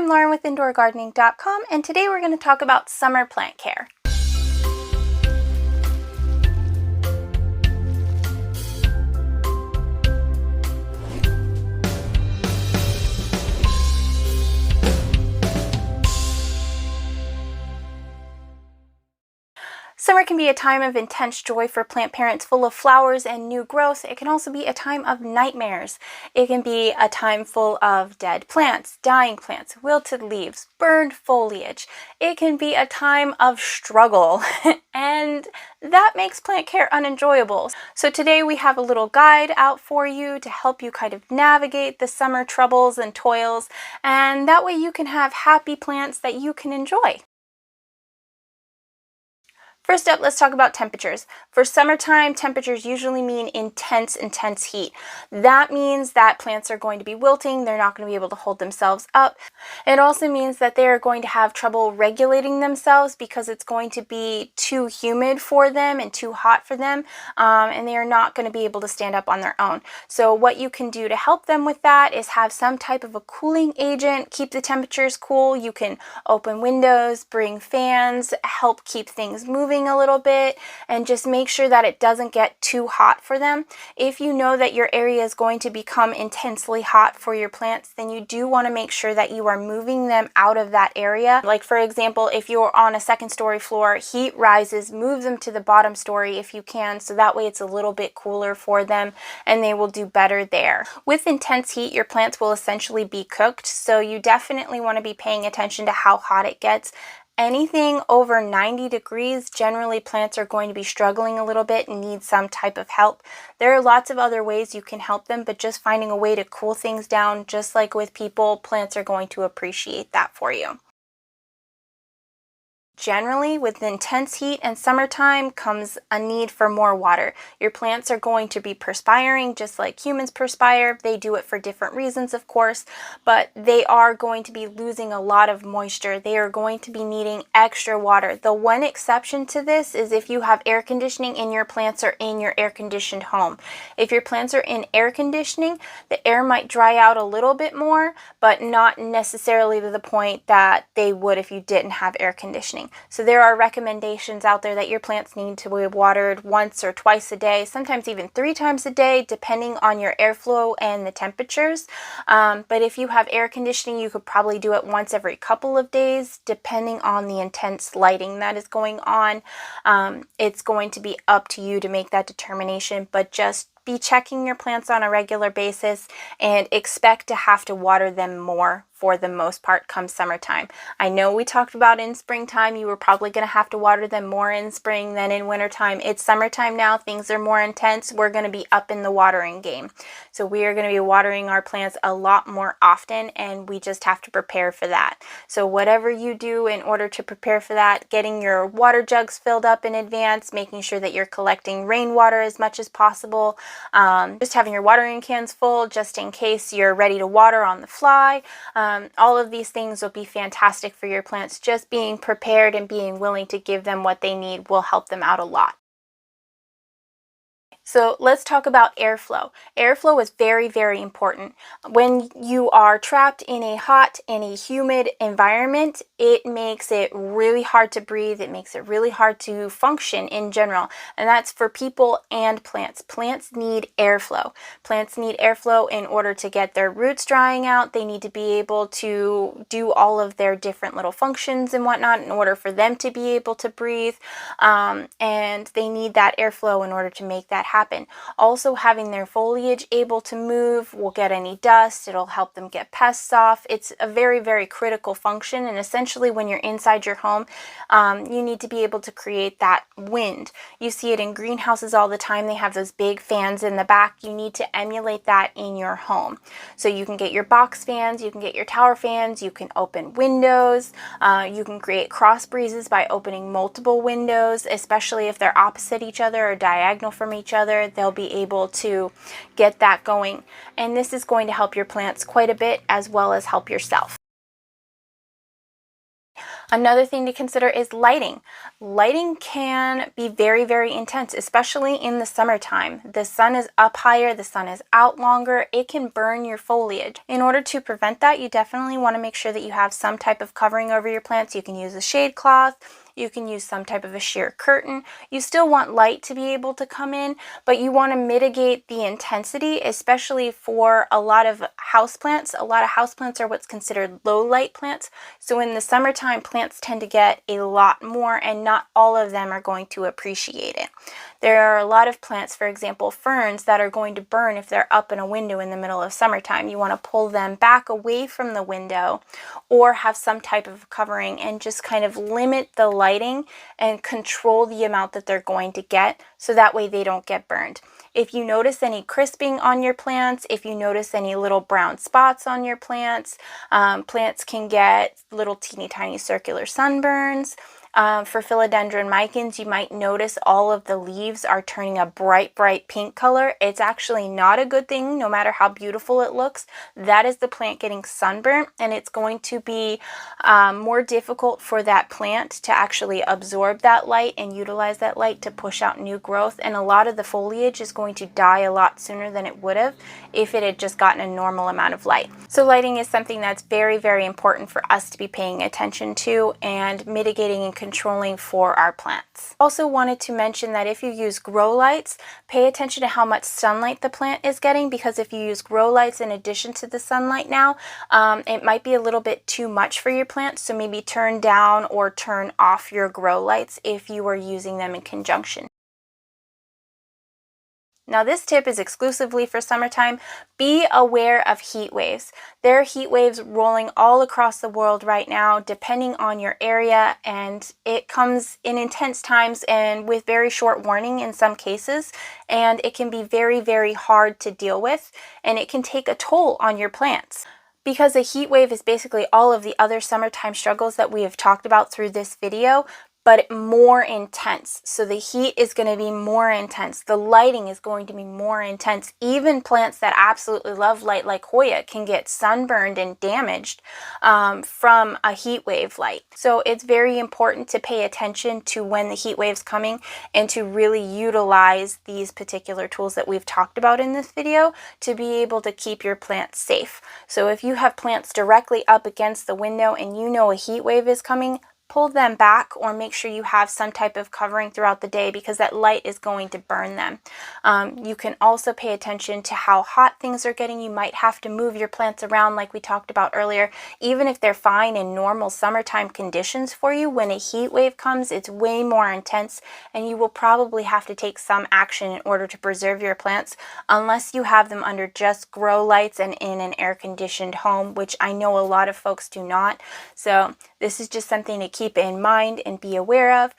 I'm Lauren with IndoorGardening.com, and today we're going to talk about summer plant care. Summer can be a time of intense joy for plant parents, full of flowers and new growth. It can also be a time of nightmares. It can be a time full of dead plants, dying plants, wilted leaves, burned foliage. It can be a time of struggle, and that makes plant care unenjoyable. So today we have a little guide out for you to help you kind of navigate the summer troubles and toils, and that way you can have happy plants that you can enjoy. First up, let's talk about temperatures. For summertime, temperatures usually mean intense heat. That means that plants are going to be wilting. They're not going to be able to hold themselves up. It also means that they are going to have trouble regulating themselves because it's going to be too humid for them and too hot for them, and they are not going to be able to stand up on their own. So what you can do to help them with that is have some type of a cooling agent, keep the temperatures cool. You can open windows, bring fans, help keep things moving a little bit, and just make sure that it doesn't get too hot for them. If you know that your area is going to become intensely hot for your plants, then you do want to make sure that you are moving them out of that area. Like for example, if you're on a second-story floor, heat rises, move them to the bottom story if you can, so that way it's a little bit cooler for them and they will do better there. With intense heat, your plants will essentially be cooked, so you definitely want to be paying attention to how hot it gets. Anything over 90 degrees, generally plants are going to be struggling a little bit and need some type of help. There are lots of other ways you can help them, but just finding a way to cool things down, just like with people, plants are going to appreciate that for you. Generally, with intense heat and summertime comes a need for more water. Your plants are going to be perspiring just like humans perspire. They do it for different reasons, of course, but they are going to be losing a lot of moisture. They are going to be needing extra water. The one exception to this is if you have air conditioning and your plants are in your air-conditioned home. If your plants are in air conditioning, the air might dry out a little bit more, but not necessarily to the point that they would if you didn't have air conditioning. So there are recommendations out there that your plants need to be watered once or twice a day, sometimes even 3 times a day, depending on your airflow and the temperatures. But if you have air conditioning, you could probably do it once every couple of days, depending on the intense lighting that is going on. It's going to be up to you to make that determination, but just be checking your plants on a regular basis and expect to have to water them more for the most part come summertime. I know we talked about in springtime, you were probably going to have to water them more in spring than in wintertime. It's summertime now, things are more intense. We're going to be up in the watering game. So we are going to be watering our plants a lot more often, and we just have to prepare for that. So whatever you do in order to prepare for that, getting your water jugs filled up in advance, making sure that you're collecting rainwater as much as possible, just having your watering cans full just in case you're ready to water on the fly. All of these things will be fantastic for your plants. Just being prepared and being willing to give them what they need will help them out a lot. So let's talk about airflow. Airflow is very, very important. When you are trapped in a hot and a humid environment, it makes it really hard to breathe. It makes it really hard to function in general. And that's for people and plants. Plants need airflow. Plants need airflow in order to get their roots drying out. They need to be able to do all of their different little functions and whatnot in order for them to be able to breathe. And they need that airflow in order to make that happen. Also, having their foliage able to move will get any dust. It'll help them get pests off. It's a very, very critical function, and essentially when you're inside your home, you need to be able to create that wind. You see it in greenhouses all the time. They have those big fans in the back. You need to emulate that in your home. So you can get your box fans, you can get your tower fans, you can open windows, you can create cross breezes by opening multiple windows, especially if they're opposite each other or diagonal from each other. They'll be able to get that going, and this is going to help your plants quite a bit as well as help yourself. Another thing to consider is lighting. Lighting can be very, very intense, especially in the summertime. The sun is up higher, the sun is out longer. It can burn your foliage. In order to prevent that, you definitely want to make sure that you have some type of covering over your plants. You can use a shade cloth. You can use some type of a sheer curtain. You still want light to be able to come in, but you want to mitigate the intensity, especially for a lot of houseplants. A lot of houseplants are what's considered low light plants. So in the summertime, plants tend to get a lot more, and not all of them are going to appreciate it. There are a lot of plants, for example, ferns, that are going to burn if they're up in a window in the middle of summertime. You want to pull them back away from the window or have some type of covering and just kind of limit the lighting and control the amount that they're going to get, so that way they don't get burned. If you notice any crisping on your plants, if you notice any little brown spots on your plants, plants can get little teeny tiny circular sunburns. For philodendron micans, you might notice all of the leaves are turning a bright, bright pink color. It's actually not a good thing, no matter how beautiful it looks. That is the plant getting sunburnt, and it's going to be more difficult for that plant to actually absorb that light and utilize that light to push out new growth. And a lot of the foliage is going to die a lot sooner than it would have if it had just gotten a normal amount of light. So lighting is something that's very, very important for us to be paying attention to and mitigating and controlling for our plants. Also wanted to mention that if you use grow lights, pay attention to how much sunlight the plant is getting, because if you use grow lights in addition to the sunlight now, it might be a little bit too much for your plants. So maybe turn down or turn off your grow lights if you are using them in conjunction. Now this tip is exclusively for summertime. Be aware of heat waves. There are heat waves rolling all across the world right now, depending on your area, and it comes in intense times and with very short warning in some cases, and it can be very, very hard to deal with, and it can take a toll on your plants. Because a heat wave is basically all of the other summertime struggles that we have talked about through this video, but more intense. So the heat is going to be more intense. The lighting is going to be more intense. Even plants that absolutely love light, like Hoya, can get sunburned and damaged from a heat wave light. So it's very important to pay attention to when the heat wave's coming and to really utilize these particular tools that we've talked about in this video to be able to keep your plants safe. So if you have plants directly up against the window and you know a heat wave is coming, pull them back or make sure you have some type of covering throughout the day, because that light is going to burn them. You can also pay attention to how hot things are getting. You might have to move your plants around like we talked about earlier. Even if they're fine in normal summertime conditions for you, when a heat wave comes, it's way more intense, and you will probably have to take some action in order to preserve your plants, unless you have them under just grow lights and in an air-conditioned home, which I know a lot of folks do not. So this is just something to keep in mind and be aware of.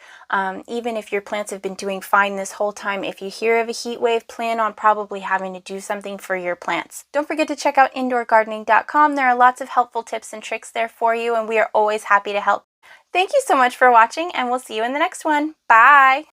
Even if your plants have been doing fine this whole time, if you hear of a heat wave, plan on probably having to do something for your plants. Don't forget to check out indoorgardening.com. There are lots of helpful tips and tricks there for you, and we are always happy to help. Thank you so much for watching, and we'll see you in the next one. Bye!